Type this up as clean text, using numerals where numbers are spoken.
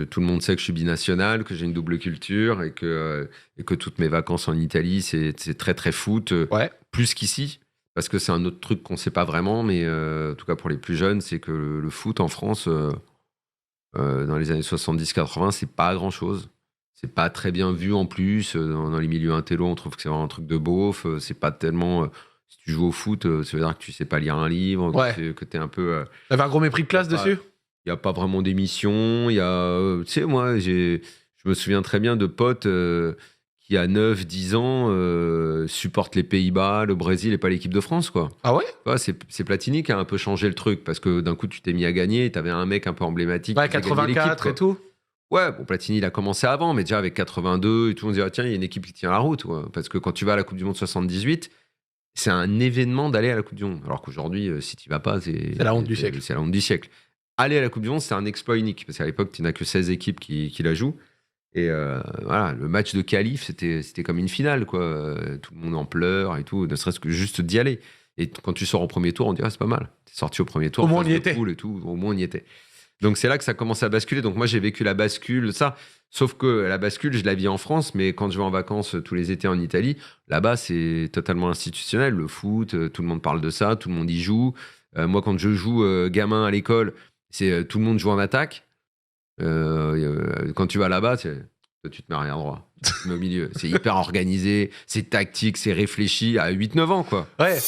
Tout le monde sait que je suis binational, que j'ai une double culture et que toutes mes vacances en Italie, c'est très très foot, Ouais. plus qu'ici. Parce que c'est un autre truc qu'on ne sait pas vraiment, mais en tout cas pour les plus jeunes, c'est que le foot en France, dans les années 70-80, c'est pas grand-chose. C'est pas très bien vu en plus. Dans les milieux intello, on trouve que c'est vraiment un truc de beauf. C'est pas tellement. Si tu joues au foot, ça veut dire que tu sais pas lire un livre, Ouais. que t'es un peu. T'avais un gros mépris de classe dessus? Il n'y a pas vraiment d'émission. Il y a. Tu sais, moi, je me souviens très bien de potes qui, à 9-10 ans, supportent les Pays-Bas, le Brésil et pas l'équipe de France, quoi. Ah ouais? Ouais, c'est Platini qui a un peu changé le truc parce que d'un coup, tu t'es mis à gagner et t'avais un mec un peu emblématique. Ouais, qui faisait gagner l'équipe, 84 quoi. et tout. Ouais, bon, Platini, il a commencé avant, mais déjà avec 82, et tout le monde dit, ah, tiens, il y a une équipe qui tient la route. Ouais. Parce que quand tu vas à la Coupe du Monde 78, c'est un événement d'aller à la Coupe du Monde. Alors qu'aujourd'hui, si tu vas pas, C'est la honte du siècle. C'est la honte du siècle. Aller à la Coupe du Monde, c'est un exploit unique. Parce qu'à l'époque, tu n'as que 16 équipes qui la jouent. Et voilà, le match de qualif, c'était comme une finale, quoi. Tout le monde en pleure et tout, ne serait-ce que juste d'y aller. Et quand tu sors au premier tour, on dirait, c'est pas mal. T'es sorti au premier tour. Au moins, on phase y de était. poule et tout, au moins, on y était. Donc c'est là que ça commence à basculer. Donc moi j'ai vécu la bascule, ça. Sauf que la bascule, je la vis en France, mais quand je vais en vacances tous les étés en Italie, là-bas c'est totalement institutionnel. Le foot, tout le monde parle de ça, tout le monde y joue. Moi quand je joue gamin à l'école, c'est tout le monde joue en attaque. Quand tu vas là-bas, toi, tu te mets arrière droit, tu te mets au milieu. C'est hyper organisé, c'est tactique, c'est réfléchi à 8-9 ans quoi. Ouais.